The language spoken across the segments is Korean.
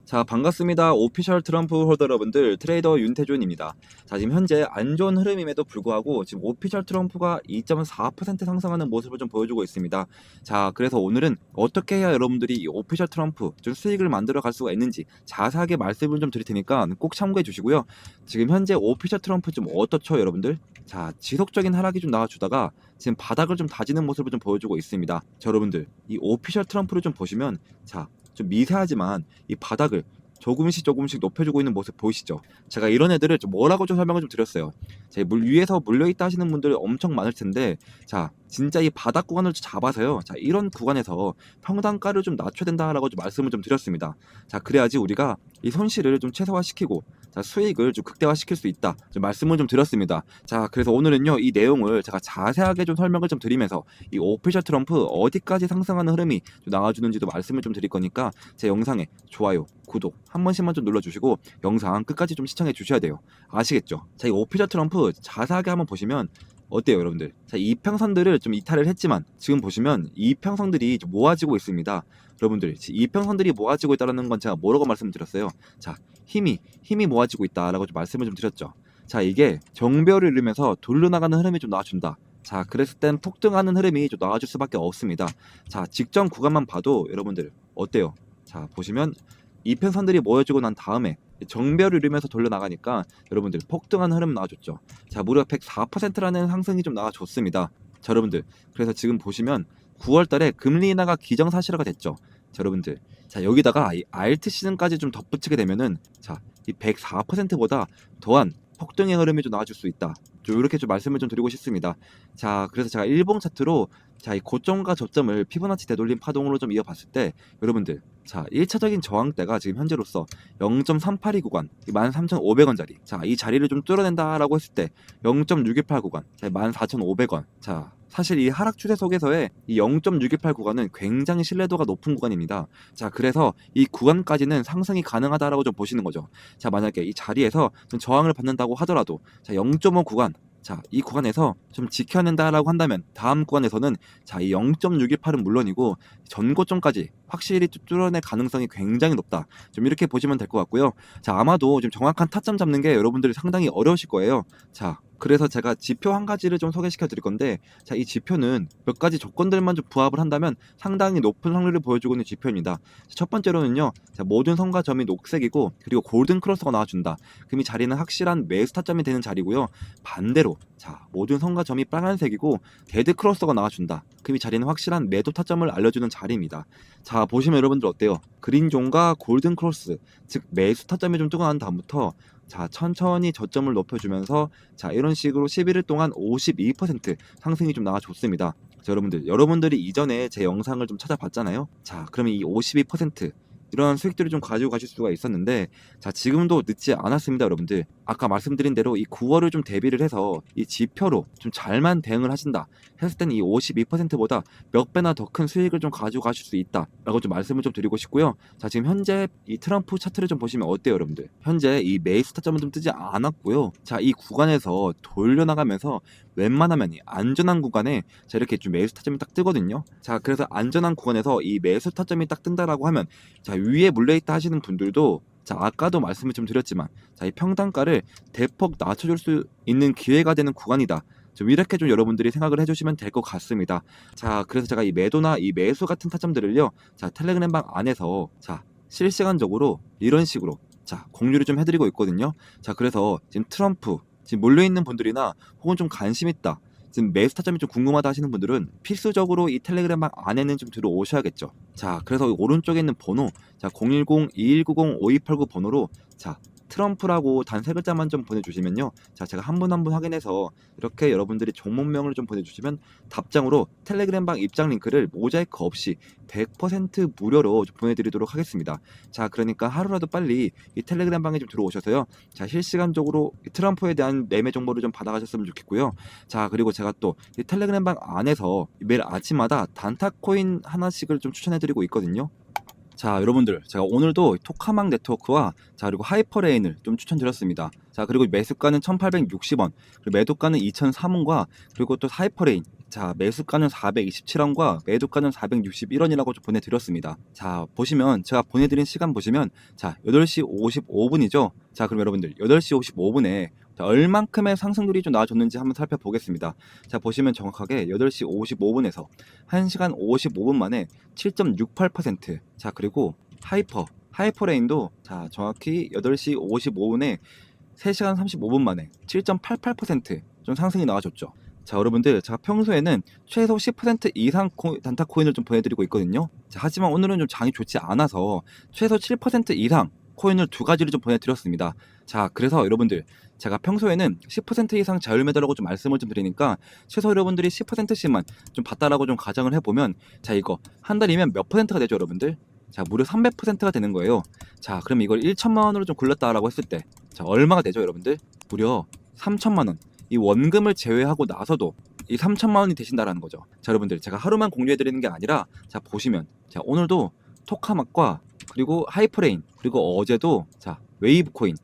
자, 반갑습니다. 오피셜 트럼프 홀더 여러분들, 트레이더 윤태준입니다. 자, 지금 현재 안 좋은 흐름임에도 불구하고 지금 오피셜 트럼프가 2.4% 상승하는 모습을 좀 보여주고 있습니다. 자, 그래서 오늘은 어떻게 해야 여러분들이 이 오피셜 트럼프 좀 수익을 만들어 갈 수가 있는지 자세하게 말씀을 좀 드릴 테니까 꼭 참고해 주시고요. 지금 현재 오피셜 트럼프 좀 어떻죠, 여러분들? 자, 지속적인 하락이 좀 나와주다가 지금 바닥을 좀 다지는 모습을 좀 보여주고 있습니다. 자, 여러분들, 이 오피셜 트럼프를 좀 보시면, 자, 좀 미세하지만 이 바닥을 조금씩 높여주고 있는 모습 보이시죠? 제가 이런 애들을 좀 뭐라고 좀 설명을 좀 드렸어요. 제 물 위에서 물려있다 하시는 분들 엄청 많을 텐데, 자, 진짜 이 바닥 구간을 좀 잡아서요. 자, 이런 구간에서 평단가를 좀 낮춰야 된다라고 좀 말씀을 좀 드렸습니다. 자, 그래야지 우리가 이 손실을 좀 최소화시키고, 자, 수익을 좀 극대화시킬 수 있다. 좀 말씀을 좀 드렸습니다. 자, 그래서 오늘은요, 이 내용을 제가 자세하게 좀 설명을 좀 드리면서 이 오피셜 트럼프 어디까지 상승하는 흐름이 좀 나와주는지도 말씀을 좀 드릴 거니까 제 영상에 좋아요, 구독 한 번씩만 좀 눌러주시고 영상 끝까지 좀 시청해 주셔야 돼요. 아시겠죠? 자, 이 오피셜 트럼프 자세하게 한번 보시면 어때요, 여러분들? 자, 이평선들을 좀 이탈을 했지만 지금 보시면 이평선들이 좀 모아지고 있습니다. 여러분들, 이평선들이 모아지고 있다는 건 제가 뭐라고 말씀드렸어요? 자, 힘이 모아지고 있다라고 좀 말씀을 좀 드렸죠. 자, 이게 정배열을 이루면서 돌려나가는 흐름이 좀 나와준다. 자, 그랬을 땐 폭등하는 흐름이 좀 나와줄 수밖에 없습니다. 자, 직전 구간만 봐도 여러분들 어때요? 자, 보시면 이평선들이 모여지고 난 다음에 정배열을 이루면서 돌려나가니까 여러분들 폭등하는 흐름 나와줬죠. 자, 무려 104%라는 상승이 좀 나와줬습니다. 자, 여러분들, 그래서 지금 보시면 9월달에 금리 인하가 기정사실화가 됐죠. 자, 여러분들, 자, 여기다가 이 알트 시즌까지 좀 덧붙이게 되면은, 자, 이 104%보다 더한 폭등의 흐름이 좀 나와줄 수 있다. 좀 이렇게 좀 말씀을 좀 드리고 싶습니다. 자, 그래서 제가 일봉 차트로, 자, 이 고점과 저점을 피보나치 되돌림 파동으로 좀 이어봤을 때, 여러분들, 자, 1차적인 저항대가 지금 현재로서 0.382 구간, 13,500원짜리. 자, 이 자리를 좀 뚫어낸다라고 했을 때 0.618 구간, 자, 14,500원. 자, 사실 이 하락 추세 속에서의 이 0.618 구간은 굉장히 신뢰도가 높은 구간입니다. 자, 그래서 이 구간까지는 상승이 가능하다라고 좀 보시는 거죠. 자, 만약에 이 자리에서 좀 저항을 받는다고 하더라도, 자, 0.5 구간, 자, 이 구간에서 좀 지켜낸다라고 한다면 다음 구간에서는, 자, 이 0.618은 물론이고 전고점까지 확실히 뚫어낼 가능성이 굉장히 높다. 좀 이렇게 보시면 될 것 같고요. 자, 아마도 좀 정확한 타점 잡는 게 여러분들이 상당히 어려우실 거예요. 자, 그래서 제가 지표 한 가지를 좀 소개시켜 드릴 건데, 자, 이 지표는 몇 가지 조건들만 좀 부합을 한다면 상당히 높은 확률을 보여주고 있는 지표입니다. 첫 번째로는요, 자, 모든 선과 점이 녹색이고 그리고 골든 크로스가 나와준다. 그럼 이 자리는 확실한 매수 타점이 되는 자리고요. 반대로, 자, 모든 선과 점이 빨간색이고 데드 크로스가 나와준다. 그럼 이 자리는 확실한 매도 타점을 알려주는 자리입니다. 자, 보시면 여러분들 어때요? 그린존과 골든 크로스, 즉 매수 타점이 좀 뜨고 난 다음부터, 자, 천천히 저점을 높여주면서, 자, 이런 식으로 11일 동안 52% 상승이 좀 나와줬습니다. 자, 여러분들이 이전에 제 영상을 좀 찾아봤잖아요. 자, 그러면 이 52% 이런 수익들을 좀 가지고 가실 수가 있었는데, 자, 지금도 늦지 않았습니다, 여러분들. 아까 말씀드린 대로 이 9월을 좀 대비를 해서 이 지표로 좀 잘만 대응을 하신다 했을 때는 이 52%보다 몇 배나 더 큰 수익을 좀 가지고 가실 수 있다라고 좀 말씀을 좀 드리고 싶고요. 자, 지금 현재 이 트럼프 차트를 좀 보시면 어때요, 여러분들? 현재 이 매수 타점은 좀 뜨지 않았고요. 자, 이 구간에서 돌려나가면서 웬만하면 이 안전한 구간에, 자, 이렇게 좀 매수 타점이 딱 뜨거든요. 자, 그래서 안전한 구간에서 이 매수 타점이 딱 뜬다라고 하면, 자, 위에 물려있다 하시는 분들도, 자, 아까도 말씀을 좀 드렸지만, 자, 이 평단가를 대폭 낮춰줄 수 있는 기회가 되는 구간이다. 좀 이렇게 좀 여러분들이 생각을 해주시면 될 것 같습니다. 자, 그래서 제가 이 매도나 이 매수 같은 타점들을요, 자, 텔레그램방 안에서, 자, 실시간적으로 이런 식으로, 자, 공유를 좀 해드리고 있거든요. 자, 그래서 지금 트럼프 지금 몰려있는 분들이나 혹은 좀 관심 있다, 지금 매수 타점이 좀 궁금하다 하시는 분들은 필수적으로 이 텔레그램방 안에는 좀 들어오셔야겠죠. 자, 그래서 오른쪽에 있는 번호, 자, 010-2190-5289 번호로, 자, 트럼프라고 단 세 글자만 좀 보내주시면요, 자, 제가 한 분 한 분 확인해서 이렇게 여러분들이 종목명을 좀 보내주시면 답장으로 텔레그램방 입장 링크를 모자이크 없이 100% 무료로 좀 보내드리도록 하겠습니다. 자, 그러니까 하루라도 빨리 이 텔레그램방에 좀 들어오셔서요, 자, 실시간적으로 이 트럼프에 대한 매매 정보를 좀 받아가셨으면 좋겠고요. 자, 그리고 제가 또 이 텔레그램방 안에서 매일 아침마다 단타 코인 하나씩을 좀 추천해드리고 있거든요. 자, 여러분들, 제가 오늘도 토카막 네트워크와, 자, 그리고 하이퍼레인을 좀 추천드렸습니다. 자, 그리고 매수가는 1860원, 그리고 매도가는 2003원과, 그리고 또 하이퍼레인 자, 매수가는 427원과 매도가는 461원이라고 좀 보내드렸습니다. 자, 보시면 제가 보내드린 시간 보시면 자, 8시 55분이죠. 자, 그럼 여러분들 8시 55분에 얼만큼의 상승률이 좀 나와줬는지 한번 살펴보겠습니다. 자, 보시면 정확하게 8시 55분에서 1시간 55분 만에 7.68%. 자, 그리고 하이퍼레인도 자, 정확히 8시 55분에 3시간 35분 만에 7.88%좀 상승이 나와줬죠. 자, 여러분들 제가 평소에는 최소 10% 이상 단타 코인을 좀 보내드리고 있거든요. 자, 하지만 오늘은 좀 장이 좋지 않아서 최소 7% 이상 코인을 2가지를 좀 보내드렸습니다. 자, 그래서 여러분들 제가 평소에는 10% 이상 자율 매도라고 좀 말씀을 좀 드리니까 최소 여러분들이 10%씩만 좀 봤다라고 좀 가정을 해보면 자, 이거 한 달이면 몇 퍼센트가 되죠, 여러분들? 자, 무려 300%가 되는 거예요. 자, 그럼 이걸 1천만 원으로 좀 굴렸다라고 했을 때 자, 얼마가 되죠, 여러분들? 무려 3천만 원. 이 원금을 제외하고 나서도 이 3천만 원이 되신다라는 거죠. 자, 여러분들 제가 하루만 공유해 드리는 게 아니라 자, 보시면 자, 오늘도 토카막과 그리고 하이퍼레인 그리고 어제도 자, 웨이브 코인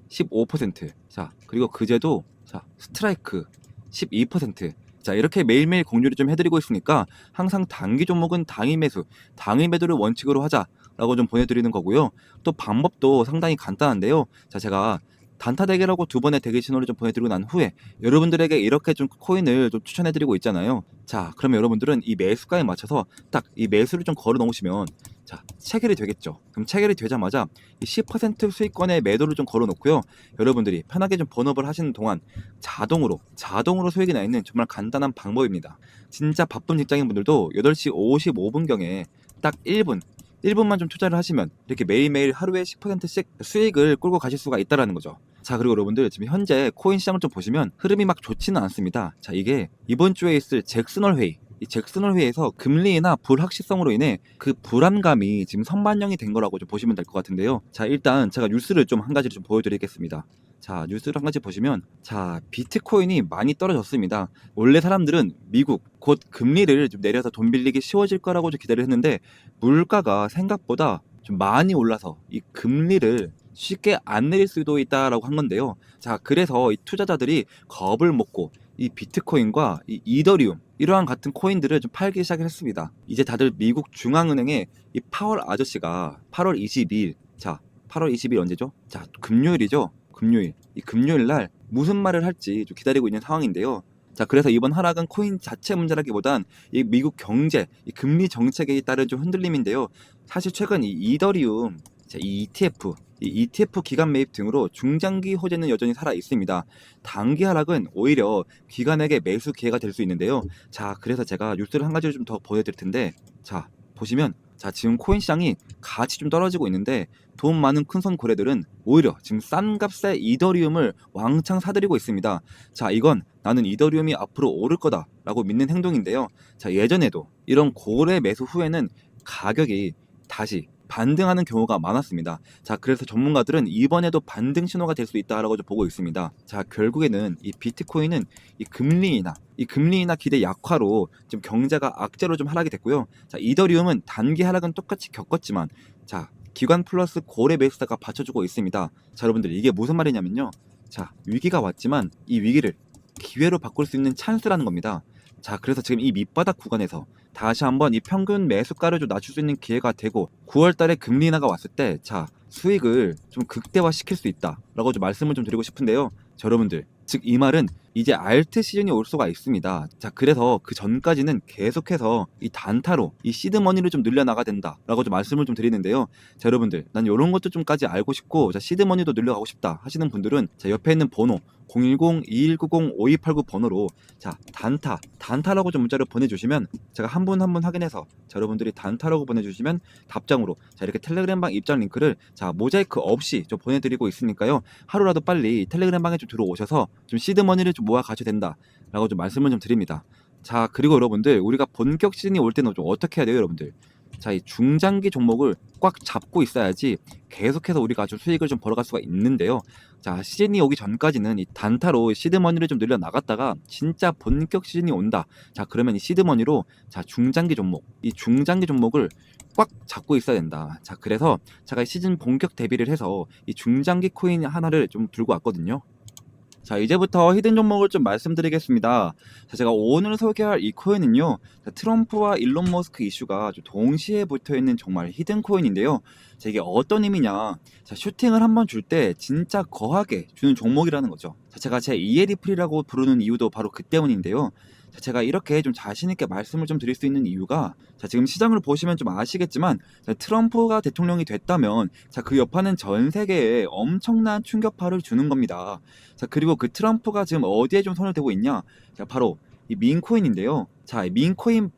15%. 자, 그리고 그제도 자, 스트라이크 12%. 자, 이렇게 매일매일 공유를 좀 해드리고 있으니까 항상 단기 종목은 당일 매수, 당일 매도를 원칙으로 하자라고 좀 보내드리는 거고요. 또 방법도 상당히 간단한데요. 자, 제가 단타 대결하고 2번의 대결 신호를 좀 보내드리고 난 후에 여러분들에게 이렇게 좀 코인을 좀 추천해드리고 있잖아요. 자, 그러면 여러분들은 이 매수가에 맞춰서 딱 이 매수를 좀 걸어 놓으시면 자, 체결이 되겠죠. 그럼 체결이 되자마자 이 10% 수익권의 매도를 좀 걸어 놓고요. 여러분들이 편하게 좀 본업을 하시는 동안 자동으로 수익이 나 있는 정말 간단한 방법입니다. 진짜 바쁜 직장인분들도 8시 55분경에 딱 1분만 좀 투자를 하시면 이렇게 매일매일 하루에 10%씩 수익을 끌고 가실 수가 있다라는 거죠. 자, 그리고 여러분들 지금 현재 코인 시장을 좀 보시면 흐름이 막 좋지는 않습니다. 자, 이게 이번 주에 있을 잭슨홀 회의, 이 잭슨홀 회의에서 금리 인하 불확실성으로 인해 그 불안감이 지금 선반영이 된 거라고 좀 보시면 될 것 같은데요. 자, 일단 제가 뉴스를 좀 한 가지를 좀 보여드리겠습니다. 자, 뉴스를 한 가지 보시면 자, 비트코인이 많이 떨어졌습니다. 원래 사람들은 미국 곧 금리를 좀 내려서 돈 빌리기 쉬워질 거라고 좀 기대를 했는데 물가가 생각보다 좀 많이 올라서 이 금리를 쉽게 안 내릴 수도 있다라고 한 건데요. 자, 그래서 이 투자자들이 겁을 먹고 이 비트코인과 이 이더리움 이러한 같은 코인들을 좀 팔기 시작을 했습니다. 이제 다들 미국 중앙은행의 이 파월 아저씨가 8월 22일 자, 8월 20일 언제죠? 자, 금요일이죠. 이 금요일 날 무슨 말을 할지 좀 기다리고 있는 상황인데요. 자, 그래서 이번 하락은 코인 자체 문제라기보단 이 미국 경제, 이 금리 정책에 따른 좀 흔들림인데요. 사실 최근 이 이더리움, 이 ETF 기간 매입 등으로 중장기 호재는 여전히 살아 있습니다. 단기 하락은 오히려 기관에게 매수 기회가 될 수 있는데요. 자, 그래서 제가 뉴스를 한 가지를 좀 더 보여드릴 텐데, 자, 보시면 자, 지금 코인 시장이 가치 좀 떨어지고 있는데 돈 많은 큰손 고래들은 오히려 지금 싼 값에 이더리움을 왕창 사들이고 있습니다. 자, 이건 나는 이더리움이 앞으로 오를 거다라고 믿는 행동인데요. 자, 예전에도 이런 고래 매수 후에는 가격이 다시 반등하는 경우가 많았습니다. 자, 그래서 전문가들은 이번에도 반등 신호가 될 수 있다라고 좀 보고 있습니다. 자, 결국에는 이 비트코인은 이 금리 인하 기대 약화로 지금 경제가 악재로 좀 하락이 됐고요. 자, 이더리움은 단기 하락은 똑같이 겪었지만 자, 기관 플러스 고래 매수자가 받쳐주고 있습니다. 자, 여러분들 이게 무슨 말이냐면요. 자, 위기가 왔지만 이 위기를 기회로 바꿀 수 있는 찬스라는 겁니다. 자, 그래서 지금 이 밑바닥 구간에서 다시 한번 이 평균 매수가를 좀 낮출 수 있는 기회가 되고 9월 달에 금리 인하가 왔을 때 자, 수익을 좀 극대화시킬 수 있다라고 좀 말씀을 좀 드리고 싶은데요. 자, 여러분들 즉 이 말은 이제 알트 시즌이 올 수가 있습니다. 자, 그래서 그 전까지는 계속해서 이 단타로 이 시드머니를 좀 늘려나가야 된다라고 좀 말씀을 좀 드리는데요. 자, 여러분들 난 이런 것도 좀까지 알고 싶고 자, 시드머니도 늘려가고 싶다 하시는 분들은 자, 옆에 있는 번호 010-2190-5289 번호로 자, 단타라고 좀 문자를 보내주시면 제가 한 분 한 분 확인해서 자, 여러분들이 단타라고 보내주시면 답장으로 자, 이렇게 텔레그램방 입장 링크를 자, 모자이크 없이 좀 보내드리고 있으니까요. 하루라도 빨리 텔레그램방에 좀 들어오셔서 좀 시드머니를 좀 모아 가셔야 된다라고 좀 말씀을 좀 드립니다. 자, 그리고 여러분들 우리가 본격 시즌이 올 때는 좀 어떻게 해야 돼요, 여러분들? 자, 이 중장기 종목을 꽉 잡고 있어야지 계속해서 우리가 아주 수익을 좀 벌어갈 수가 있는데요. 자, 시즌이 오기 전까지는 이 단타로 시드머니를 좀 늘려 나갔다가 진짜 본격 시즌이 온다. 자, 그러면 이 시드머니로 자, 중장기 종목을 꽉 잡고 있어야 된다. 자, 그래서 제가 시즌 본격 대비를 해서 이 중장기 코인 하나를 좀 들고 왔거든요. 자, 이제부터 히든 종목을 좀 말씀드리겠습니다. 자, 제가 오늘 소개할 이 코인은요, 자, 트럼프와 일론 머스크 이슈가 좀 동시에 붙어있는 정말 히든 코인인데요. 자, 이게 어떤 의미냐? 자, 슈팅을 한번 줄 때 진짜 거하게 주는 종목이라는 거죠. 자, 제가 제 이에 리플이라고 부르는 이유도 바로 그 때문인데요. 자, 제가 이렇게 좀 자신있게 말씀을 좀 드릴 수 있는 이유가, 자, 지금 시장을 보시면 좀 아시겠지만, 자, 트럼프가 대통령이 됐다면, 자, 그 여파는 전 세계에 엄청난 충격파를 주는 겁니다. 자, 그리고 그 트럼프가 지금 어디에 좀 손을 대고 있냐? 자, 바로 이 민코인인데요. 자, 이 민코인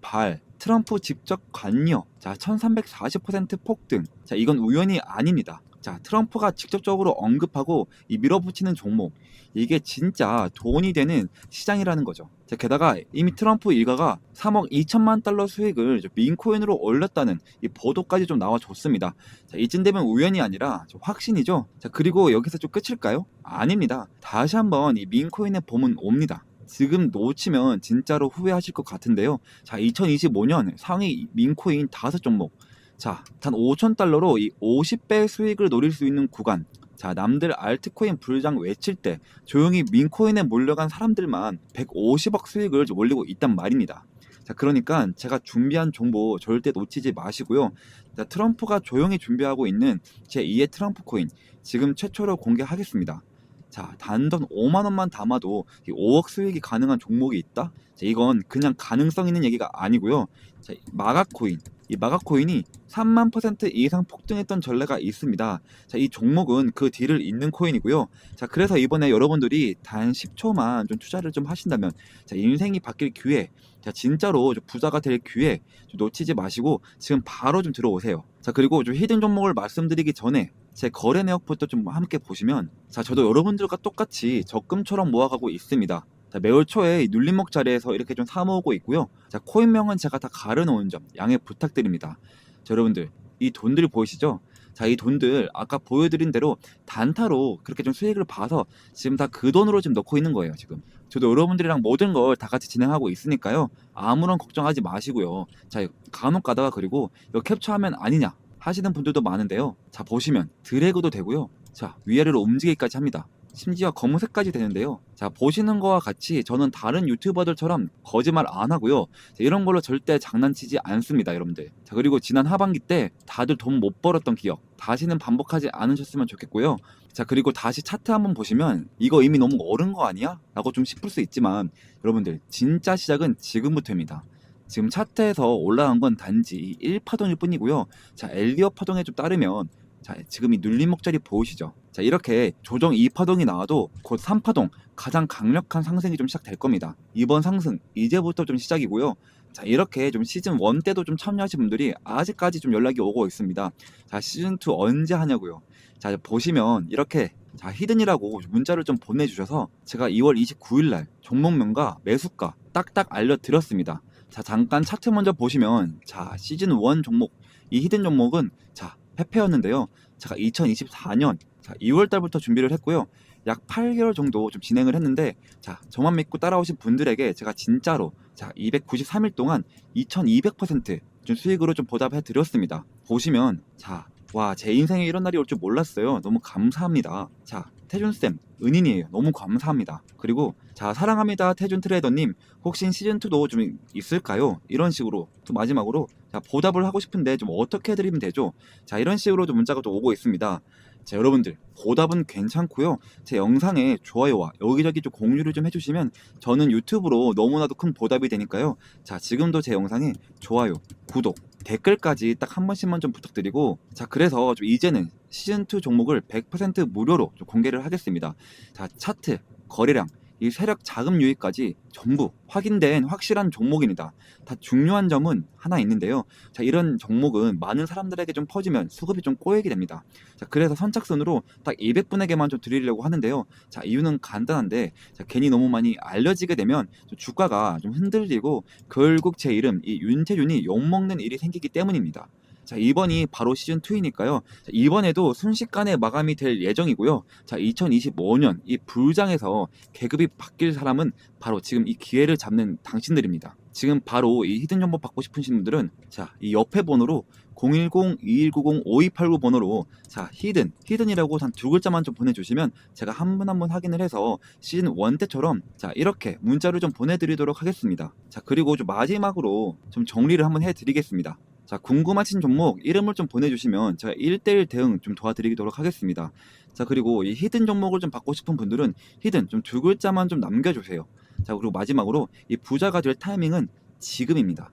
트럼프 직접 관여. 자, 1340% 폭등. 자, 이건 우연이 아닙니다. 자, 트럼프가 직접적으로 언급하고 이 밀어붙이는 종목. 이게 진짜 돈이 되는 시장이라는 거죠. 자, 게다가 이미 트럼프 일가가 3억 2천만 달러 수익을 민코인으로 올렸다는 이 보도까지 좀 나와줬습니다. 자, 이쯤 되면 우연이 아니라 좀 확신이죠. 자, 그리고 여기서 좀 끝일까요? 아닙니다. 다시 한번 이 민코인의 봄은 옵니다. 지금 놓치면 진짜로 후회하실 것 같은데요. 자, 2025년 상위 민코인 5종목. 자, 단 5,000달러로 이 50배 수익을 노릴 수 있는 구간. 자, 남들 알트코인 불장 외칠 때 조용히 민코인에 몰려간 사람들만 150억 수익을 올리고 있단 말입니다. 자, 그러니까 제가 준비한 정보 절대 놓치지 마시고요. 자, 트럼프가 조용히 준비하고 있는 제2의 트럼프 코인 지금 최초로 공개하겠습니다. 자, 단돈 5만 원만 담아도 5억 수익이 가능한 종목이 있다? 자, 이건 그냥 가능성 있는 얘기가 아니고요. 자, 마가코인. 이 마가코인이 3만 % 이상 폭등했던 전례가 있습니다. 자, 이 종목은 그 뒤를 잇는 코인이고요. 자, 그래서 이번에 여러분들이 단 10초만 좀 투자를 좀 하신다면, 자, 인생이 바뀔 기회, 자, 진짜로 좀 부자가 될 기회 좀 놓치지 마시고 지금 바로 좀 들어오세요. 자, 그리고 좀 히든 종목을 말씀드리기 전에 제 거래 내역부터 좀 함께 보시면, 자, 저도 여러분들과 똑같이 적금처럼 모아가고 있습니다. 자, 매월 초에 이 눌림목 자리에서 이렇게 좀 사모으고 있고요. 자, 코인명은 제가 다 가려놓은 점 양해 부탁드립니다. 자, 여러분들 이 돈들 보이시죠? 자, 이 돈들 아까 보여드린 대로 단타로 그렇게 좀 수익을 봐서 지금 다 그 돈으로 지금 넣고 있는 거예요. 지금 저도 여러분들이랑 모든 걸 다 같이 진행하고 있으니까요. 아무런 걱정하지 마시고요. 자, 간혹 가다가 그리고 이거 캡처하면 아니냐 하시는 분들도 많은데요. 자, 보시면 드래그도 되고요. 자, 위아래로 움직이기까지 합니다. 심지어 검은색까지 되는데요. 자, 보시는 거와 같이 저는 다른 유튜버들처럼 거짓말 안 하고요. 자, 이런 걸로 절대 장난치지 않습니다, 여러분들. 자, 그리고 지난 하반기 때 다들 돈 못 벌었던 기억 다시는 반복하지 않으셨으면 좋겠고요. 자, 그리고 다시 차트 한번 보시면 이거 이미 너무 어른 거 아니야? 라고 좀 싶을 수 있지만 여러분들 진짜 시작은 지금부터입니다. 지금 차트에서 올라간 건 단지 1파동일 뿐이고요. 자, 엘리엇 파동에 좀 따르면, 자, 지금 이 눌림목자리 보이시죠? 자, 이렇게 조정 2파동이 나와도 곧 3파동 가장 강력한 상승이 좀 시작될 겁니다. 이번 상승 이제부터 좀 시작이고요. 자, 이렇게 좀 시즌 1 때도 좀 참여하신 분들이 아직까지 좀 연락이 오고 있습니다. 자, 시즌 2 언제 하냐고요. 자, 보시면 이렇게, 자, 히든이라고 문자를 좀 보내주셔서 제가 2월 29일날 종목명과 매수가 딱딱 알려드렸습니다. 자, 잠깐 차트 먼저 보시면, 자, 시즌 1 종목, 이 히든 종목은, 자, 페페였는데요. 제가 2024년, 자, 2월 달부터 준비를 했고요. 약 8개월 정도 좀 진행을 했는데, 자, 저만 믿고 따라오신 분들에게 제가 진짜로, 자, 293일 동안 2200%좀 수익으로 좀 보답해 드렸습니다. 보시면, 자, 와, 제 인생에 이런 날이 올 줄 몰랐어요. 너무 감사합니다. 자, 태준쌤, 은인이에요. 너무 감사합니다. 그리고, 자, 사랑합니다. 태준 트레이더님, 혹시 시즌2도 좀 있을까요? 이런 식으로, 또 마지막으로, 자, 보답을 하고 싶은데 좀 어떻게 해드리면 되죠? 자, 이런 식으로 좀 문자가 또 오고 있습니다. 자, 여러분들, 보답은 괜찮고요. 제 영상에 좋아요와 여기저기 좀 공유를 좀 해주시면 저는 유튜브로 너무나도 큰 보답이 되니까요. 자, 지금도 제 영상에 좋아요, 구독, 댓글까지 딱 한 번씩만 좀 부탁드리고, 자, 그래서 좀 이제는 시즌2 종목을 100% 무료로 좀 공개를 하겠습니다. 자, 차트, 거래량, 이 세력 자금 유입까지 전부 확인된 확실한 종목입니다. 다 중요한 점은 하나 있는데요. 자, 이런 종목은 많은 사람들에게 좀 퍼지면 수급이 좀 꼬이게 됩니다. 자, 그래서 선착순으로 딱 200분에게만 좀 드리려고 하는데요. 자, 이유는 간단한데, 자, 괜히 너무 많이 알려지게 되면 좀 주가가 좀 흔들리고 결국 제 이름 이 윤태준이 욕먹는 일이 생기기 때문입니다. 자, 이번이 바로 시즌2이니까요. 이번에도 순식간에 마감이 될 예정이고요. 자, 2025년 이 불장에서 계급이 바뀔 사람은 바로 지금 이 기회를 잡는 당신들입니다. 지금 바로 이 히든 정보 받고 싶으신 분들은, 자, 이 옆에 번호로 010-2190-5289 번호로 자 히든이라고 단 두 글자만 좀 보내주시면 제가 한 분 한 분 확인을 해서 시즌 1 때처럼 자 이렇게 문자를 좀 보내드리도록 하겠습니다. 자 그리고 좀 마지막으로 좀 정리를 한번 해드리겠습니다. 자 궁금하신 종목 이름을 좀 보내주시면 제가 1대1 대응 좀 도와드리도록 하겠습니다. 자 그리고 이 히든 종목을 좀 받고 싶은 분들은 히든 좀 두 글자만 좀 남겨주세요. 자 그리고 마지막으로 이 부자가 될 타이밍은 지금입니다.